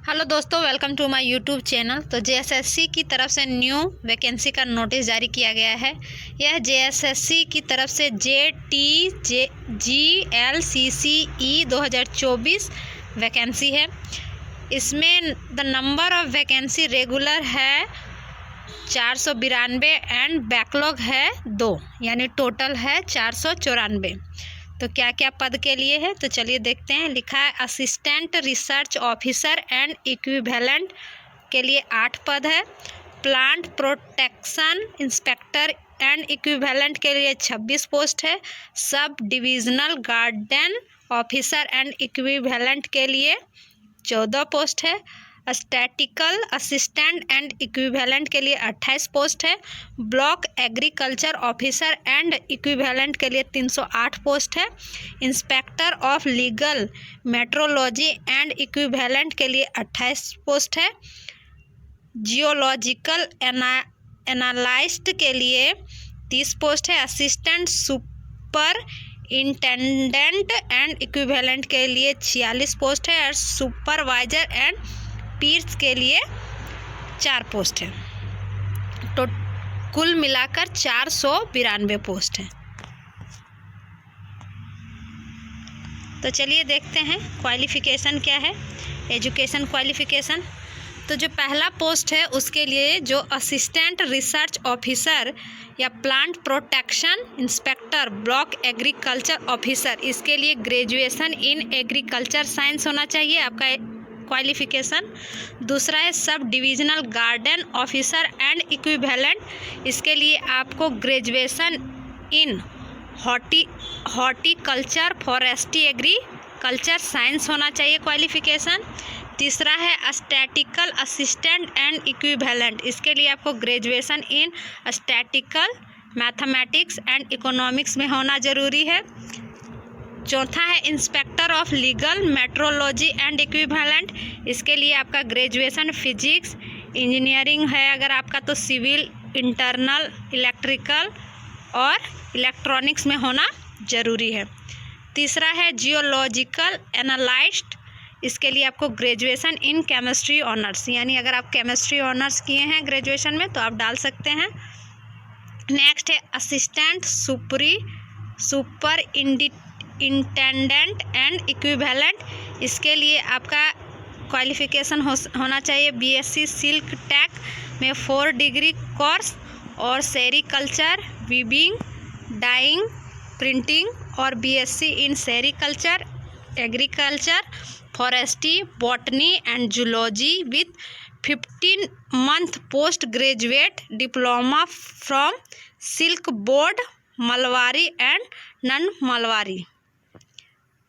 Hello दोस्तों, welcome to my YouTube channel. तो JSSC की तरफ से न्यू वैकेंसी का नोटिस जारी किया गया है। यह जेएसएससी की तरफ से JTGLCCE 2024 वैकेंसी है। इसमें the number of vacancy regular है 492 एंड बैकलॉग है 2, यानी टोटल है 494। तो क्या क्या पद के लिए है तो चलिए देखते हैं। लिखा है assistant research officer and equivalent के लिए 8 पद है। Plant protection inspector and equivalent के लिए 26 पोस्ट है। Sub divisional garden officer and equivalent के लिए 14 पोस्ट है। स्टैटिकल असिस्टेंट एंड इक्विवेलेंट के लिए 28 पोस्ट है। Block agriculture officer and equivalent के लिए 308 पोस्ट है। Inspector of legal metrology and equivalent के लिए 28 पोस्ट है। जियोलॉजिकल एनालिस्ट के लिए 30 पोस्ट है। Assistant super intended and equivalent के लिए 46 पोस्ट है और सुपरवाइजर एंड पीर्स के लिए 4 पोस्ट है। तो कुल मिलाकर 492 पोस्ट है। तो चलिए देखते हैं क्वालिफिकेशन क्या है। एजुकेशन क्वालिफिकेशन, तो जो पहला पोस्ट है उसके लिए जो असिस्टेंट रिसर्च ऑफिसर या plant protection inspector block agriculture officer, इसके लिए ग्रेजुएशन इन एग्रीकल्चर साइंस होना चाहिए आपका क्वालिफिकेशन। दूसरा है sub divisional garden officer and equivalent, इसके लिए आपको graduation in horticulture forestry agriculture science होना चाहिए क्वालिफिकेशन। तीसरा है स्टैटिकल असिस्टेंट एंड इक्विवेलेंट, इसके लिए आपको graduation in statistical mathematics and economics में होना ज़रूरी है। चौथा है inspector of legal metrology and equivalent, इसके लिए आपका ग्रेजुएशन फिजिक्स इंजीनियरिंग है अगर आपका, तो सिविल इंटरनल इलेक्ट्रिकल और इलेक्ट्रॉनिक्स में होना ज़रूरी है। तीसरा है जियोलॉजिकल एनालिस्ट, इसके लिए आपको ग्रेजुएशन इन केमिस्ट्री ऑनर्स, यानी अगर आप केमिस्ट्री ऑनर्स किए हैं ग्रेजुएशन में तो आप डाल सकते हैं। नेक्स्ट है assistant super intended and equivalent, इसके लिए आपका क्वालिफिकेशन होना चाहिए बीएससी सिल्क टेक में 4 डिग्री कोर्स और सेरीकल्चर वीविंग डाइंग प्रिंटिंग और BSc in sericulture agriculture forestry botany and zoology with 15 month post graduate diploma from silk board mulberry and non mulberry.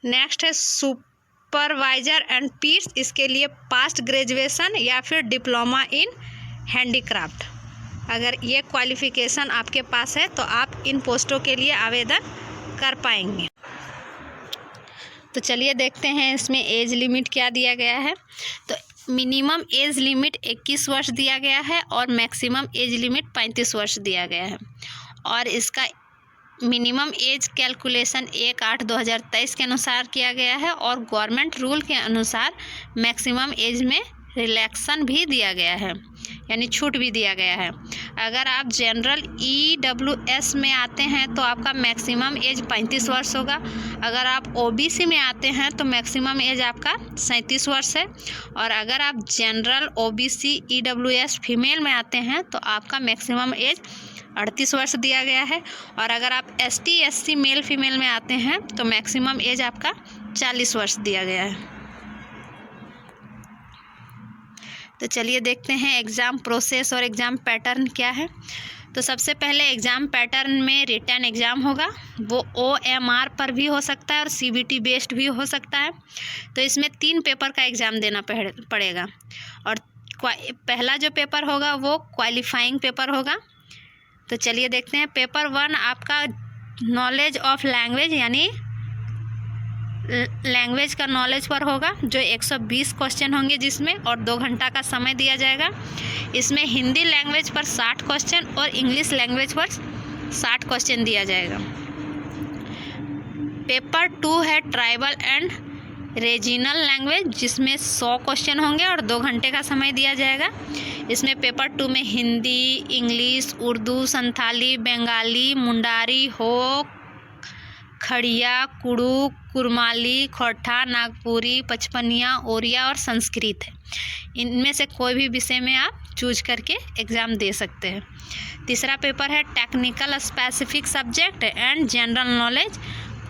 Next है supervisor and पीर्स, इसके लिए past graduation या फिर diploma in handicraft. अगर ये qualification आपके पास है तो आप इन पोस्टों के लिए आवेदन कर पाएंगे। तो चलिए देखते हैं इसमें एज लिमिट क्या दिया गया है। तो मिनिमम एज लिमिट 21 वर्ष दिया गया है और मैक्सिमम एज लिमिट 35 वर्ष दिया गया है। और इसका मिनिमम एज कैलकुलेशन 1/8/2023 के अनुसार किया गया है और गवर्नमेंट रूल के अनुसार मैक्सिमम एज में रिलैक्सन भी दिया गया है, यानी छूट भी दिया गया है। अगर आप जनरल EWS में आते हैं तो आपका मैक्सिमम एज 35 वर्ष होगा। अगर आप OBC में आते हैं तो मैक्सिमम एज आपका 37 वर्ष है। और अगर आप जनरल OBC EWS फीमेल में आते हैं तो आपका मैक्सिमम एज 38 वर्ष दिया गया है। और अगर आप ST SC मेल फीमेल में आते हैं तो मैक्सिमम एज आपका 40 वर्ष दिया गया है। तो चलिए देखते हैं एग्ज़ाम प्रोसेस और एग्ज़ाम पैटर्न क्या है। तो सबसे पहले एग्ज़ाम पैटर्न में रिटन एग्ज़ाम होगा, वो OMR पर भी हो सकता है और CBT बेस्ड भी हो सकता है। तो इसमें 3 पेपर का एग्ज़ाम देना पड़ेगा। और पहला जो पेपर होगा वो क्वालिफाइंग पेपर होगा। तो चलिए देखते हैं। पेपर 1 आपका नॉलेज ऑफ लैंग्वेज, यानी लैंग्वेज का नॉलेज पर होगा, जो 120 क्वेश्चन होंगे जिसमें, और 2 घंटा का समय दिया जाएगा। इसमें हिंदी लैंग्वेज पर 60 क्वेश्चन और इंग्लिश लैंग्वेज पर 60 क्वेश्चन दिया जाएगा। पेपर 2 है ट्राइबल एंड रीजनल लैंग्वेज, जिसमें 100 क्वेश्चन होंगे और 2 घंटे का समय दिया जाएगा। इसमें पेपर 2 में हिंदी, इंग्लिश, उर्दू, संथाली, बंगाली, मुंडारी, हो, खड़िया, कुड़ू, कुरमाली, खोरठा, नागपुरी, पचपनिया, ओरिया और संस्कृत है। इनमें से कोई भी विषय में आप चूज करके एग्ज़ाम दे सकते हैं। तीसरा पेपर है technical specific subject and general knowledge,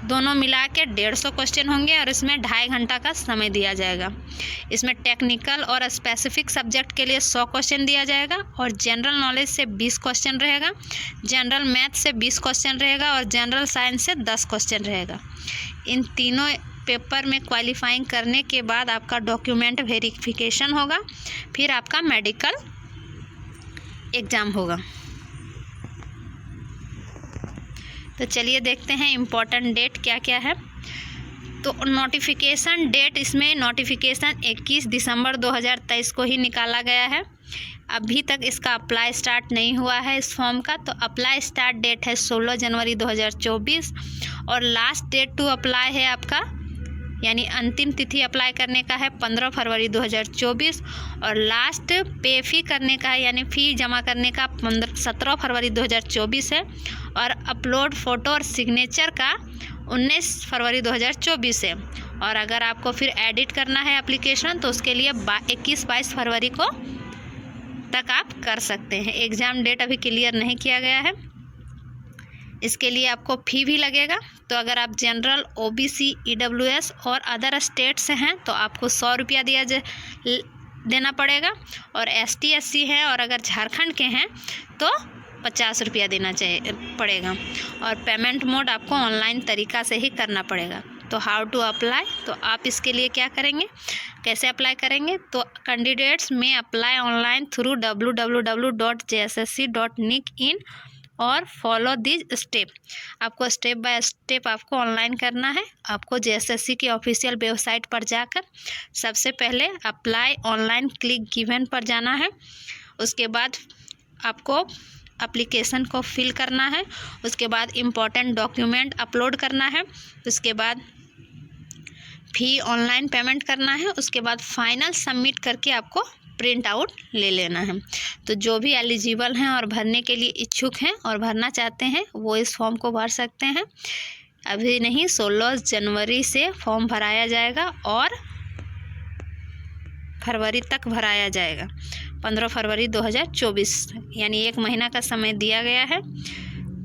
दोनों मिला के 150 क्वेश्चन होंगे और इसमें 2.5 घंटा का समय दिया जाएगा। इसमें टेक्निकल और स्पेसिफिक सब्जेक्ट के लिए 100 क्वेश्चन दिया जाएगा और जनरल नॉलेज से 20 क्वेश्चन रहेगा, जनरल मैथ से 20 क्वेश्चन रहेगा और जनरल साइंस से 10 क्वेश्चन रहेगा। इन तीनों पेपर में क्वालिफाइंग करने के बाद आपका डॉक्यूमेंट वेरिफिकेशन होगा, फिर आपका मेडिकल एग्ज़ाम होगा। तो चलिए देखते हैं इम्पॉर्टेंट डेट क्या क्या है। तो नोटिफिकेशन डेट, इसमें नोटिफिकेशन 21 दिसंबर 2023 को ही निकाला गया है। अभी तक इसका अप्लाई स्टार्ट नहीं हुआ है इस फॉर्म का। तो अप्लाई स्टार्ट डेट है 16 जनवरी 2024 और लास्ट डेट टू अप्लाई है आपका, यानी अंतिम तिथि अप्लाई करने का है 15 फरवरी 2024 और लास्ट पे फी करने का है, यानी फ़ी जमा करने का 17 फरवरी 2024 है और अपलोड फ़ोटो और सिग्नेचर का 19 फरवरी 2024 है। और अगर आपको फिर एडिट करना है एप्लीकेशन तो उसके लिए 21-22 फरवरी को तक आप कर सकते हैं। एग्ज़ाम डेट अभी क्लियर नहीं किया गया है, इसके लिए आपको फ़ी भी लगेगा। तो अगर आप जनरल, OBC, EWS और अदर स्टेट से हैं तो आपको 100 रुपया देना पड़ेगा और ST SC है और अगर झारखंड के हैं तो 50 रुपया देना पड़ेगा और पेमेंट मोड आपको ऑनलाइन तरीका से ही करना पड़ेगा। तो हाउ टू अप्लाई, तो आप इसके लिए क्या करेंगे, कैसे अप्लाई करेंगे। तो कैंडिडेट्स में अप्लाई ऑनलाइन थ्रू www.jssc.nic.in और फॉलो दिस स्टेप। आपको स्टेप बाय स्टेप आपको ऑनलाइन करना है। आपको JSSC की ऑफिशियल वेबसाइट पर जाकर सबसे पहले अप्लाई ऑनलाइन क्लिक गिवन पर जाना है। उसके बाद आपको एप्लीकेशन को फिल करना है, उसके बाद इम्पोर्टेंट डॉक्यूमेंट अपलोड करना है, उसके बाद फ़ी ऑनलाइन पेमेंट करना है, उसके बाद फाइनल सबमिट करके आपको प्रिंट आउट ले लेना है। तो जो भी एलिजिबल हैं और भरने के लिए इच्छुक हैं और भरना चाहते हैं वो इस फॉर्म को भर सकते हैं। अभी नहीं, 16 जनवरी से फॉर्म भराया जाएगा और फरवरी तक भराया जाएगा, 15 फरवरी 2024, यानी 1 महीना का समय दिया गया है।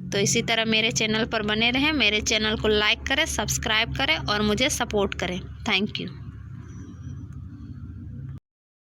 तो इसी तरह मेरे चैनल पर बने रहें, मेरे चैनल को लाइक करें, सब्सक्राइब करें और मुझे सपोर्ट करें। Thank you.